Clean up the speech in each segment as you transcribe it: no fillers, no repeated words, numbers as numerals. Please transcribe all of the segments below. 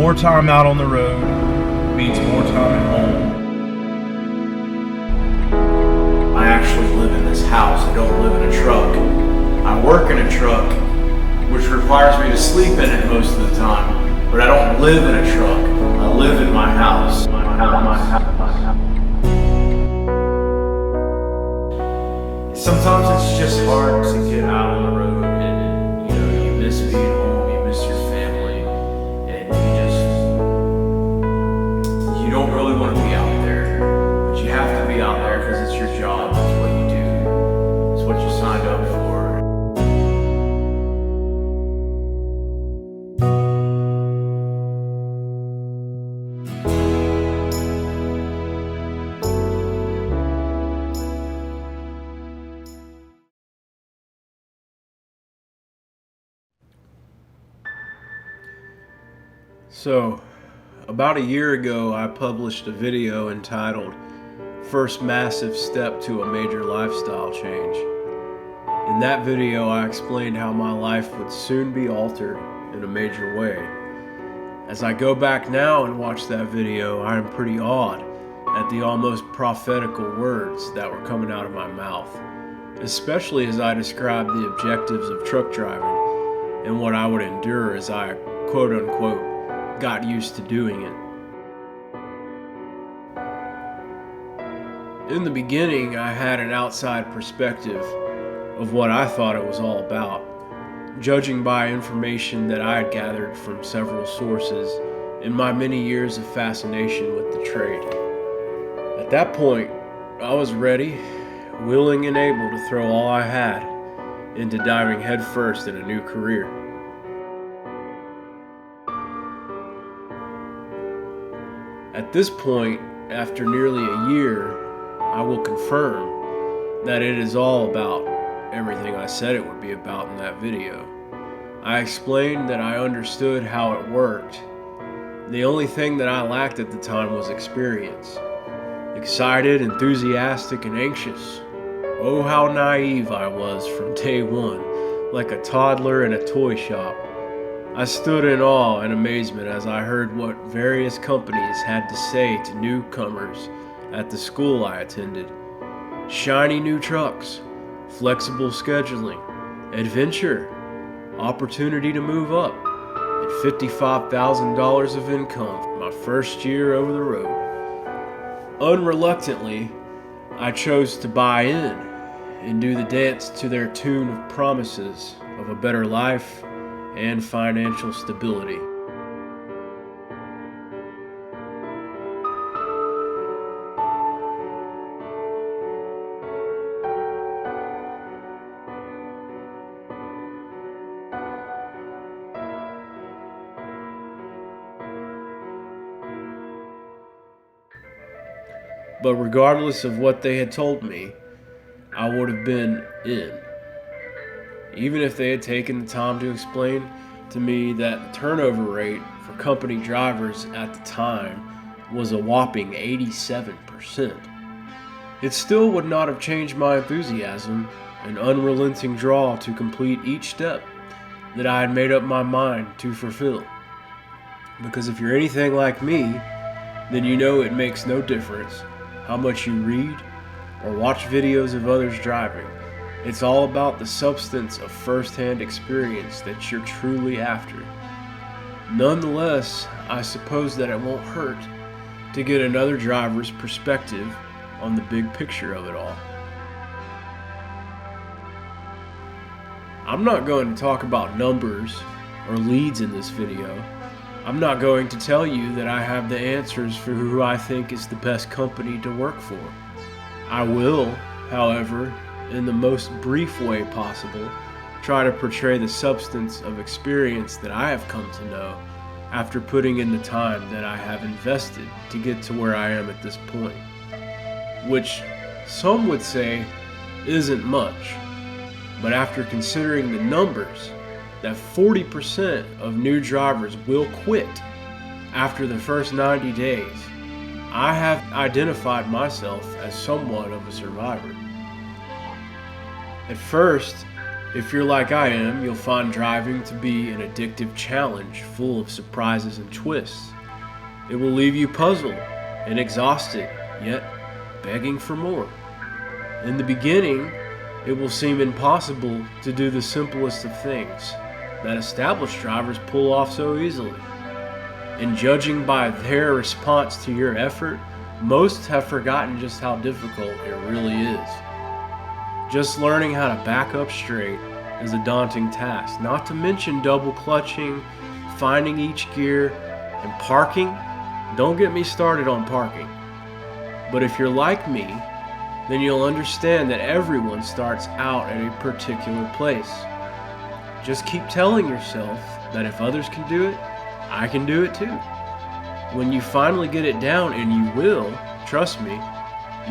More time out on the road means more time at home. I actually live in this house. I don't live in a truck. I work in a truck, which requires me to sleep in it most of the time. But I don't live in a truck. I live in my house. Sometimes it's just hard to get out on the road, and you miss being home, you miss your family, and you don't really want to be out there, but you have to be out there because it's your job. It's what you do. It's what you signed up for. So, about a year ago, I published a video entitled First Massive Step to a Major Lifestyle Change. In that video, I explained how my life would soon be altered in a major way. As I go back now and watch that video, I am pretty awed at the almost prophetical words that were coming out of my mouth, especially as I described the objectives of truck driving and what I would endure as I, quote-unquote, got used to doing it. In the beginning, I had an outside perspective of what I thought it was all about, judging by information that I had gathered from several sources in my many years of fascination with the trade. At that point, I was ready, willing and able to throw all I had into diving headfirst in a new career. At this point, after nearly a year, I will confirm that it is all about everything I said it would be about in that video. I explained that I understood how it worked. The only thing that I lacked at the time was experience. Excited, enthusiastic, and anxious. Oh, how naive I was from day one, like a toddler in a toy shop. I stood in awe and amazement as I heard what various companies had to say to newcomers at the school I attended. Shiny new trucks, flexible scheduling, adventure, opportunity to move up, and $55,000 of income my first year over the road. Unreluctantly, I chose to buy in and do the dance to their tune of promises of a better life and financial stability. But regardless of what they had told me, I would have been in. Even if they had taken the time to explain to me that the turnover rate for company drivers at the time was a whopping 87%. It still would not have changed my enthusiasm and unrelenting draw to complete each step that I had made up my mind to fulfill. Because if you're anything like me, then you know it makes no difference how much you read or watch videos of others driving. It's all about the substance of first-hand experience that you're truly after. Nonetheless, I suppose that it won't hurt to get another driver's perspective on the big picture of it all. I'm not going to talk about numbers or leads in this video. I'm not going to tell you that I have the answers for who I think is the best company to work for. I will, however, in the most brief way possible, try to portray the substance of experience that I have come to know after putting in the time that I have invested to get to where I am at this point. Which some would say isn't much, but after considering the numbers, that 40% of new drivers will quit after the first 90 days, I have identified myself as somewhat of a survivor. At first, If you're like I am, you'll find driving to be an addictive challenge full of surprises and twists. It will leave you puzzled and exhausted, yet begging for more. In the beginning, it will seem impossible to do the simplest of things that established drivers pull off so easily. And judging by their response to your effort, most have forgotten just how difficult it really is. Just learning how to back up straight is a daunting task, not to mention double clutching, finding each gear, and parking. Don't get me started on parking. But if you're like me, then you'll understand that everyone starts out at a particular place. Just keep telling yourself that if others can do it, I can do it too. When you finally get it down, and you will, trust me,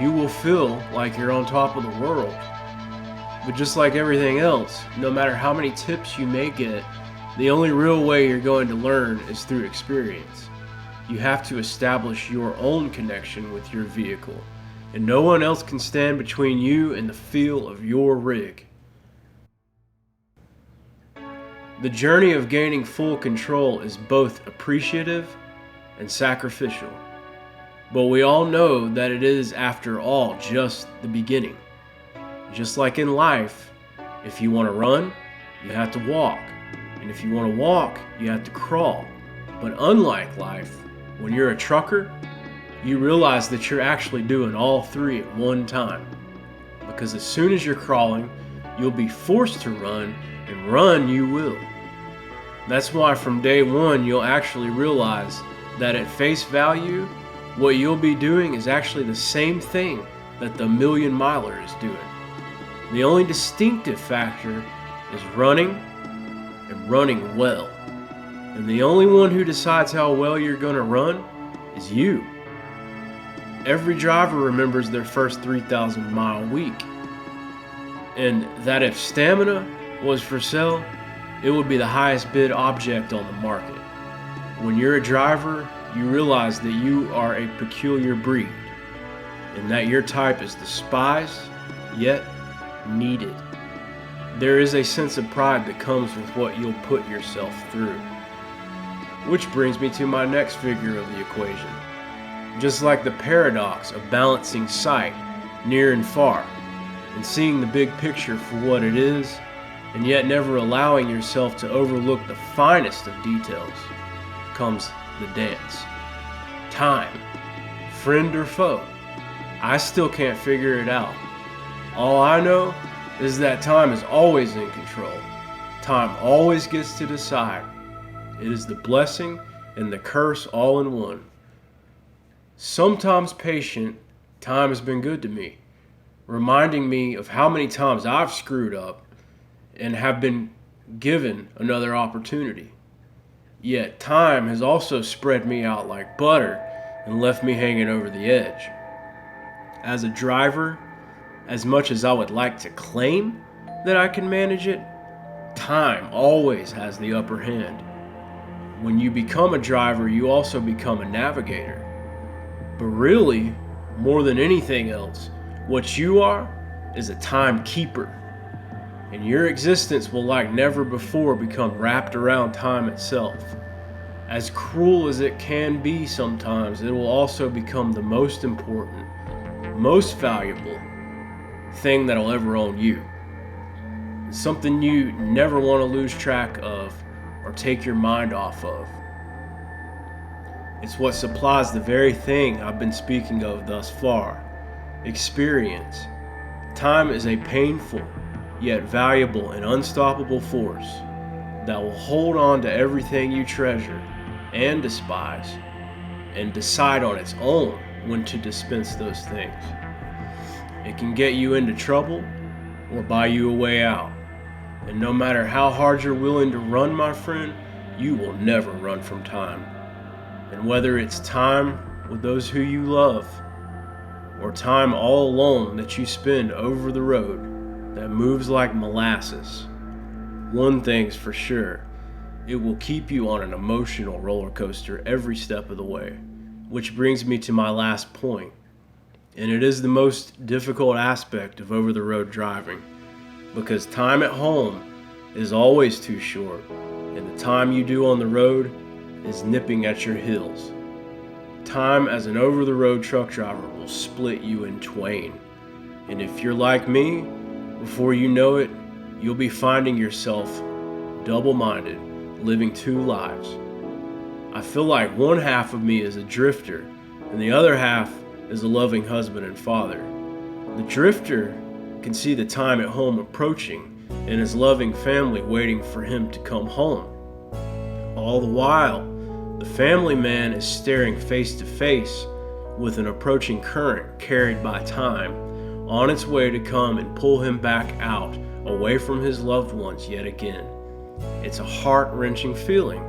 you will feel like you're on top of the world. But just like everything else, no matter how many tips you may get, the only real way you're going to learn is through experience. You have to establish your own connection with your vehicle, and no one else can stand between you and the feel of your rig. The journey of gaining full control is both appreciative and sacrificial, but we all know that it is, after all, just the beginning. Just like in life, if you want to run, you have to walk. And if you want to walk, you have to crawl. But unlike life, when you're a trucker, you realize that you're actually doing all three at one time. Because as soon as you're crawling, you'll be forced to run, and run you will. That's why from day one, you'll actually realize that at face value, what you'll be doing is actually the same thing that the million miler is doing. The only distinctive factor is running, and running well. And the only one who decides how well you're going to run is you. Every driver remembers their first 3,000 mile week. And that if stamina was for sale, it would be the highest bid object on the market. When you're a driver, you realize that you are a peculiar breed, and that your type is despised, yet needed. There is a sense of pride that comes with what you'll put yourself through. Which brings me to my next figure of the equation. Just like the paradox of balancing sight near and far, and seeing the big picture for what it is, and yet never allowing yourself to overlook the finest of details, comes the dance. Time, friend or foe, I still can't figure it out. All I know is that time is always in control. Time always gets to decide. It is the blessing and the curse all in one. Sometimes patient, time has been good to me, reminding me of how many times I've screwed up and have been given another opportunity. Yet time has also spread me out like butter and left me hanging over the edge. As a driver, as much as I would like to claim that I can manage it, time always has the upper hand. When you become a driver, you also become a navigator. But really, more than anything else, what you are is a timekeeper. And your existence will, like never before, become wrapped around time itself. As cruel as it can be sometimes, it will also become the most important, most valuable thing that'll ever own you. It's something you never want to lose track of or take your mind off of. It's what supplies the very thing I've been speaking of thus far: experience. Time is a painful, yet valuable and unstoppable force that will hold on to everything you treasure and despise, and decide on its own when to dispense those things. It can get you into trouble or buy you a way out. And no matter how hard you're willing to run, my friend, you will never run from time. And whether it's time with those who you love, or time all alone that you spend over the road that moves like molasses, one thing's for sure: it will keep you on an emotional roller coaster every step of the way. Which brings me to my last point, and it is the most difficult aspect of over-the-road driving: because time at home is always too short, and the time you do on the road is nipping at your heels. Time as an over-the-road truck driver will split you in twain, and if you're like me, before you know it, you'll be finding yourself double-minded, living two lives. I feel like one half of me is a drifter, and the other half is a loving husband and father. The drifter can see the time at home approaching and his loving family waiting for him to come home. All the while, the family man is staring face to face with an approaching current carried by time, on its way to come and pull him back out, away from his loved ones yet again. It's a heart-wrenching feeling,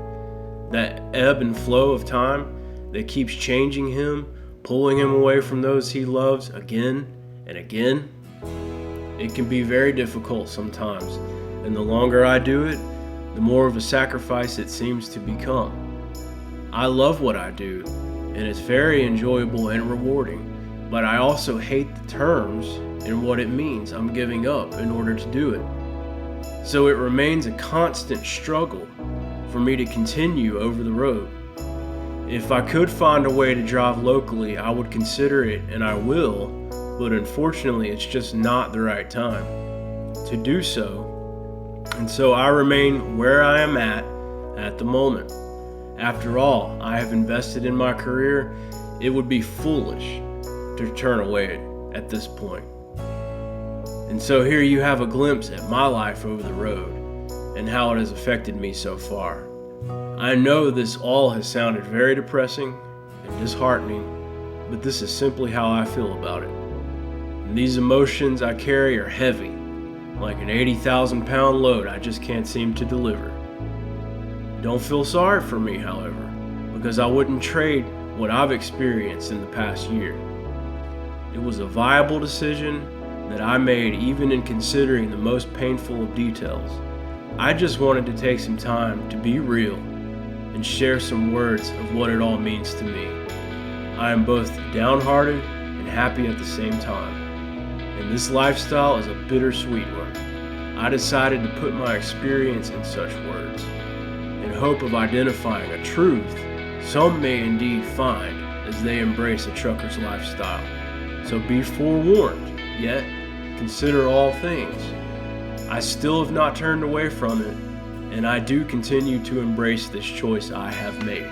that ebb and flow of time that keeps changing him, pulling him away from those he loves again and again. It can be very difficult sometimes, and the longer I do it, the more of a sacrifice it seems to become. I love what I do, and it's very enjoyable and rewarding, but I also hate the terms and what it means I'm giving up in order to do it. So it remains a constant struggle for me to continue over the road. If I could find a way to drive locally, I would consider it, and I will, but unfortunately it's just not the right time to do so, and so I remain where I am at the moment. After all, I have invested in my career. It would be foolish to turn away at this point. And so here you have a glimpse at my life over the road and how it has affected me so far. I know this all has sounded very depressing and disheartening, but this is simply how I feel about it. And these emotions I carry are heavy, like an 80,000-pound load I just can't seem to deliver. Don't feel sorry for me, however, because I wouldn't trade what I've experienced in the past year. It was a viable decision that I made even in considering the most painful of details. I just wanted to take some time to be real and share some words of what it all means to me. I am both downhearted and happy at the same time, and this lifestyle is a bittersweet one. I decided to put my experience in such words, in hope of identifying a truth some may indeed find as they embrace a trucker's lifestyle. So be forewarned, yet consider all things. I still have not turned away from it, and I do continue to embrace this choice I have made.